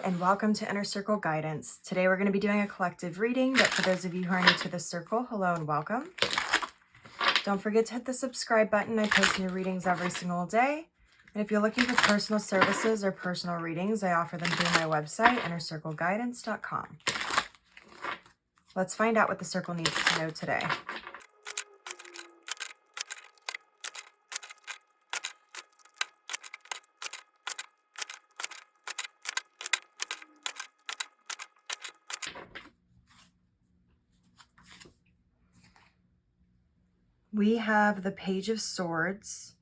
and welcome to Inner Circle Guidance. Today we're going to be doing a collective reading, but for those of you who are new to the circle, hello and welcome. Don't forget to hit the subscribe button. I post new readings every single day. And if you're looking for personal services or personal readings, I offer them through my website, innercircleguidance.com. Let's find out what the circle needs to know today. We have the Page of Swords.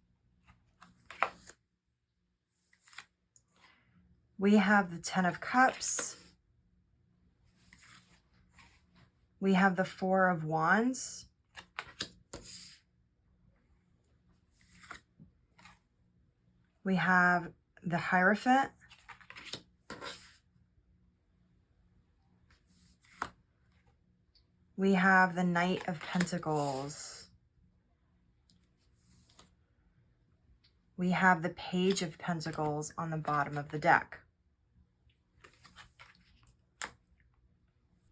We have the Ten of Cups. We have the Four of Wands. We have the Hierophant. We have the Knight of Pentacles. We have the Page of Pentacles on the bottom of the deck.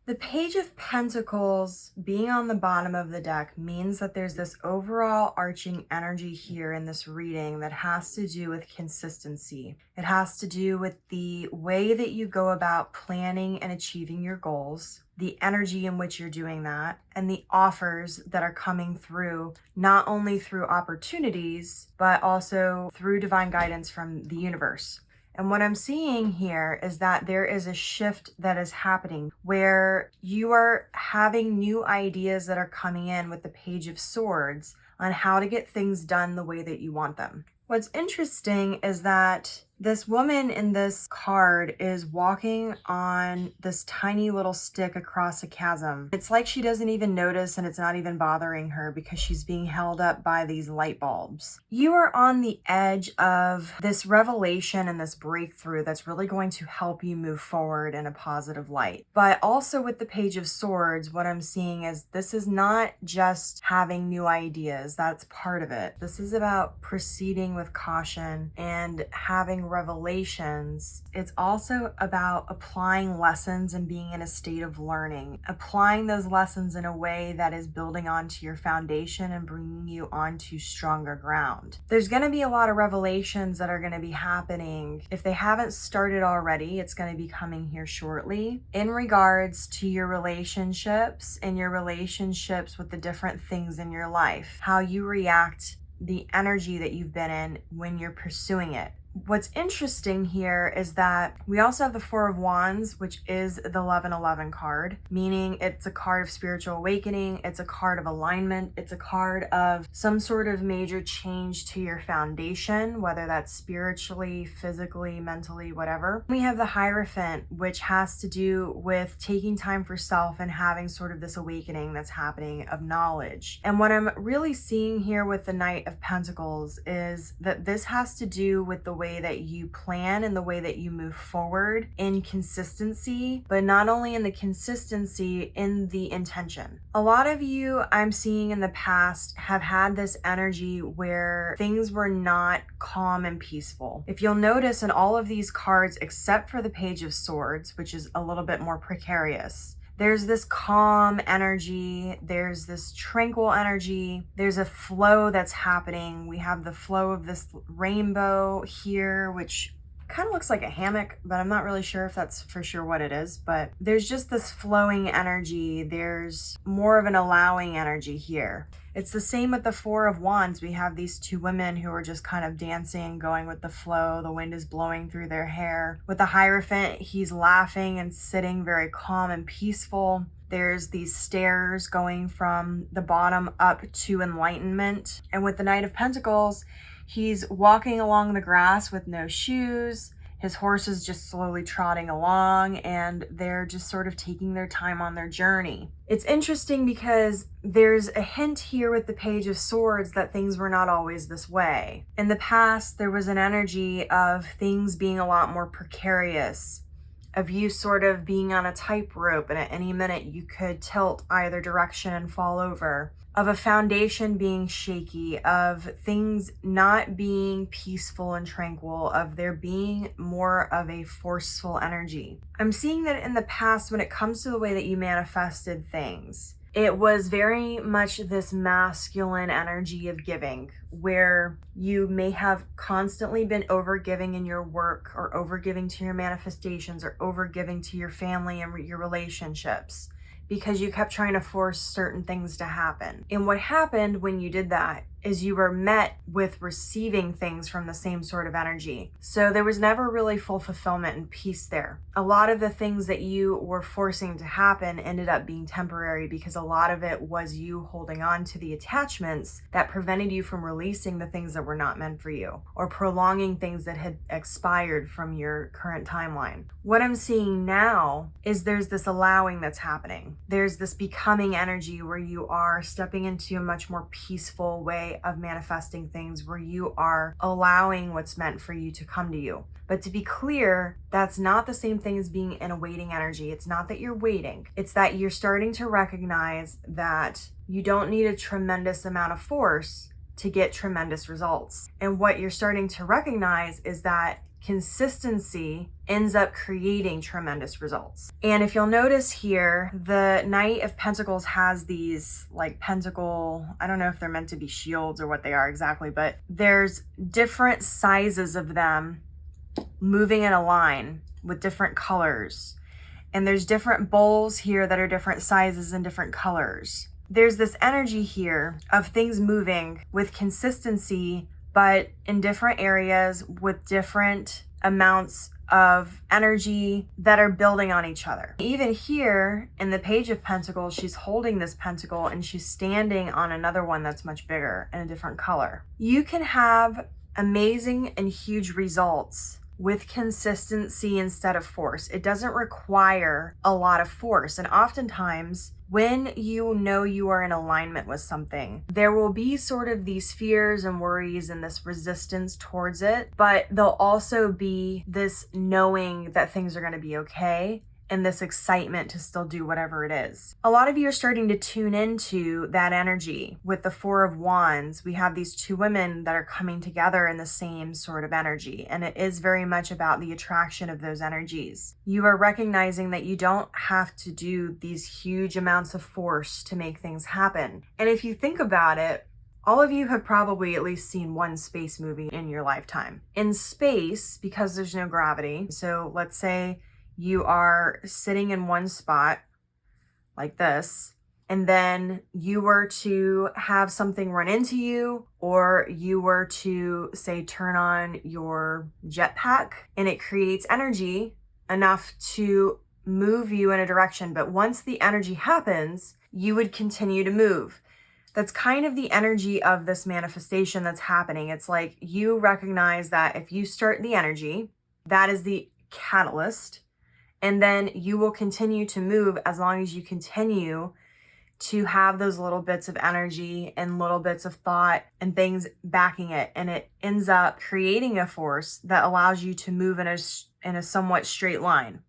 The Page of Pentacles being on the bottom of the deck means that there's this overall arching energy here in this reading that has to do with consistency. It has to do with the way that you go about planning and achieving your goals, the energy in which you're doing that, and the offers that are coming through, not only through opportunities, but also through divine guidance from the universe. And what I'm seeing here is that there is a shift that is happening where you are having new ideas that are coming in with the Page of Swords on how to get things done the way that you want them. What's interesting is that this woman in this card is walking on this tiny little stick across a chasm. It's like she doesn't even notice and it's not even bothering her because she's being held up by these light bulbs. You are on the edge of this revelation and this breakthrough that's really going to help you move forward in a positive light. But also with the Page of Swords, what I'm seeing is this is not just having new ideas. That's part of it. This is about proceeding with caution and having revelations. It's also about applying lessons and being in a state of learning, applying those lessons in a way that is building onto your foundation and bringing you onto stronger ground. There's going to be a lot of revelations that are going to be happening. If they haven't started already, it's going to be coming here shortly in regards to your relationships and your relationships with the different things in your life, how you react, the energy that you've been in when you're pursuing it. What's interesting here is that we also have the Four of Wands, which is the 1111 card, meaning it's a card of spiritual awakening. It's a card of alignment. It's a card of some sort of major change to your foundation, whether that's spiritually, physically, mentally, whatever. We have the Hierophant, which has to do with taking time for self and having sort of this awakening that's happening of knowledge. And what I'm really seeing here with the Knight of Pentacles is that this has to do with the way that you plan and the way that you move forward in consistency, but not only in the consistency, in the intention. A lot of you I'm seeing in the past have had this energy where things were not calm and peaceful. If you'll notice in all of these cards, except for the Page of Swords, which is a little bit more precarious, there's this calm energy, there's this tranquil energy, there's a flow that's happening. We have the flow of this rainbow here, which kind of looks like a hammock, but I'm not really sure if that's for sure what it is. But there's just this flowing energy. There's more of an allowing energy here. It's the same with the Four of Wands. We have these two women who are just kind of dancing, going with the flow. The wind is blowing through their hair. With the Hierophant, he's laughing and sitting very calm and peaceful. There's these stairs going from the bottom up to enlightenment. And with the Knight of Pentacles, he's walking along the grass with no shoes. His horse is just slowly trotting along and they're just sort of taking their time on their journey. It's interesting because there's a hint here with the Page of Swords that things were not always this way. In the past, there was an energy of things being a lot more precarious, of you sort of being on a tightrope, and at any minute you could tilt either direction and fall over, of a foundation being shaky, of things not being peaceful and tranquil, of there being more of a forceful energy. I'm seeing that in the past, when it comes to the way that you manifested things, it was very much this masculine energy of giving, where you may have constantly been overgiving in your work, or overgiving to your manifestations, or overgiving to your family and your relationships, because you kept trying to force certain things to happen. And what happened when you did that is you were met with receiving things from the same sort of energy. So there was never really full fulfillment and peace there. A lot of the things that you were forcing to happen ended up being temporary, because a lot of it was you holding on to the attachments that prevented you from releasing the things that were not meant for you, or prolonging things that had expired from your current timeline. What I'm seeing now is there's this allowing that's happening. There's this becoming energy where you are stepping into a much more peaceful way of manifesting things, where you are allowing what's meant for you to come to you. But to be clear, that's not the same thing as being in a waiting energy. It's not that you're waiting. It's that you're starting to recognize that you don't need a tremendous amount of force to get tremendous results. And what you're starting to recognize is that consistency ends up creating tremendous results. And if you'll notice here, the Knight of Pentacles has these like pentacle, I don't know if they're meant to be shields or what they are exactly, but there's different sizes of them moving in a line with different colors. And there's different bowls here that are different sizes and different colors. There's this energy here of things moving with consistency, but in different areas with different amounts of energy that are building on each other. Even here in the Page of Pentacles, she's holding this pentacle and she's standing on another one that's much bigger in a different color. You can have amazing and huge results with consistency instead of force. It doesn't require a lot of force. And oftentimes, when you know you are in alignment with something, there will be sort of these fears and worries and this resistance towards it, but there'll also be this knowing that things are going to be okay, and this excitement to still do whatever it is. A lot of you are starting to tune into that energy. With the Four of Wands, we have these two women that are coming together in the same sort of energy, and it is very much about the attraction of those energies. You are recognizing that you don't have to do these huge amounts of force to make things happen. And if you think about it, all of you have probably at least seen one space movie in your lifetime. In space, because there's no gravity, so let's say you are sitting in one spot like this, and then you were to have something run into you, or you were to say turn on your jetpack, and it creates energy enough to move you in a direction. But once the energy happens, you would continue to move. That's kind of the energy of this manifestation that's happening. It's like you recognize that if you start the energy, that is the catalyst. And then you will continue to move as long as you continue to have those little bits of energy and little bits of thought and things backing it. And it ends up creating a force that allows you to move in a somewhat straight line.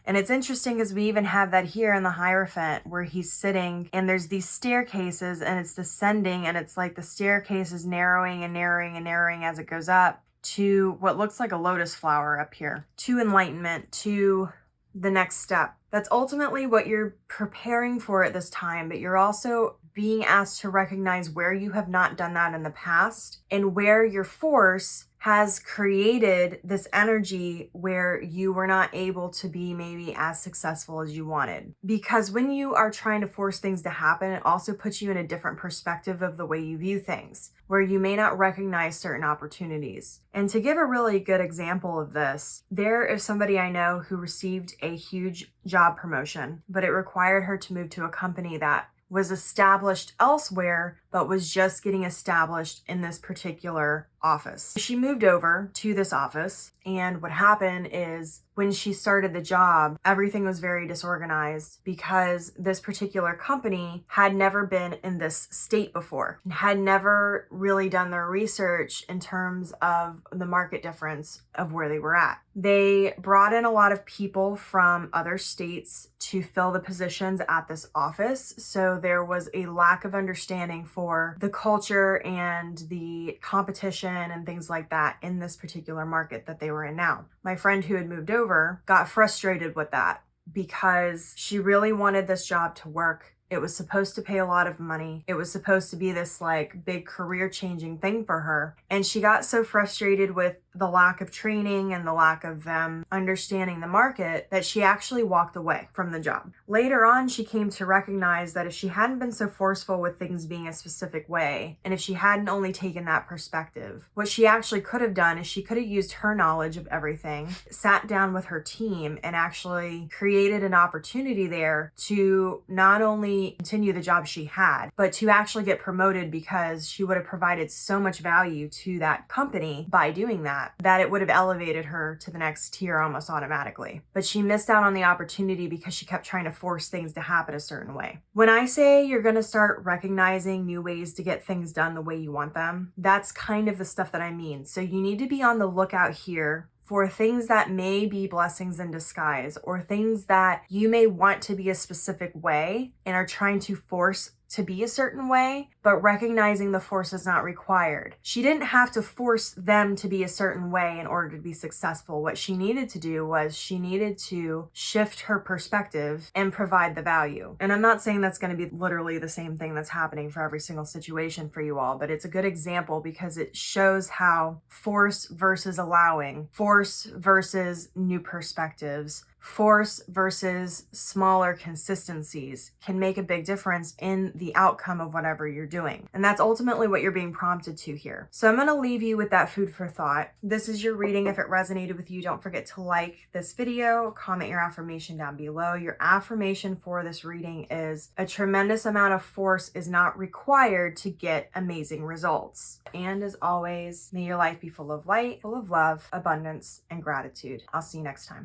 And it's interesting because we even have that here in the Hierophant, where he's sitting and there's these staircases and it's descending, and it's like the staircase is narrowing and narrowing and narrowing as it goes up to what looks like a lotus flower up here, to enlightenment, to the next step. That's ultimately what you're preparing for at this time, but you're also being asked to recognize where you have not done that in the past, and where your force has created this energy where you were not able to be maybe as successful as you wanted. Because when you are trying to force things to happen, it also puts you in a different perspective of the way you view things, where you may not recognize certain opportunities. And to give a really good example of this, there is somebody I know who received a huge job promotion, but it required her to move to a company that was established elsewhere, but was just getting established in this particular office. She moved over to this office, and what happened is when she started the job, everything was very disorganized because this particular company had never been in this state before and had never really done their research in terms of the market difference of where they were at. They brought in a lot of people from other states to fill the positions at this office, so there was a lack of understanding for the culture and the competition and things like that in this particular market that they were in now. My friend who had moved over got frustrated with that because she really wanted this job to work. It was supposed to pay a lot of money. It was supposed to be this like big career changing thing for her. And she got so frustrated with the lack of training and the lack of them understanding the market that she actually walked away from the job. Later on, she came to recognize that if she hadn't been so forceful with things being a specific way, and if she hadn't only taken that perspective, what she actually could have done is she could have used her knowledge of everything, sat down with her team, and actually created an opportunity there to not only continue the job she had, but to actually get promoted because she would have provided so much value to that company by doing that it would have elevated her to the next tier almost automatically. But she missed out on the opportunity because she kept trying to force things to happen a certain way. When I say you're going to start recognizing new ways to get things done the way you want them, that's kind of the stuff that I mean. So you need to be on the lookout here for things that may be blessings in disguise, or things that you may want to be a specific way and are trying to force to be a certain way, but recognizing the force is not required. She didn't have to force them to be a certain way in order to be successful. What she needed to do was she needed to shift her perspective and provide the value. And I'm not saying that's going to be literally the same thing that's happening for every single situation for you all, but it's a good example because it shows how force versus allowing, force versus new perspectives, force versus smaller consistencies can make a big difference in the outcome of whatever you're doing. And that's ultimately what you're being prompted to here. So I'm going to leave you with that food for thought. This is your reading. If it resonated with you, don't forget to like this video, comment your affirmation down below. Your affirmation for this reading is a tremendous amount of force is not required to get amazing results. And as always, may your life be full of light, full of love, abundance, and gratitude. I'll see you next time.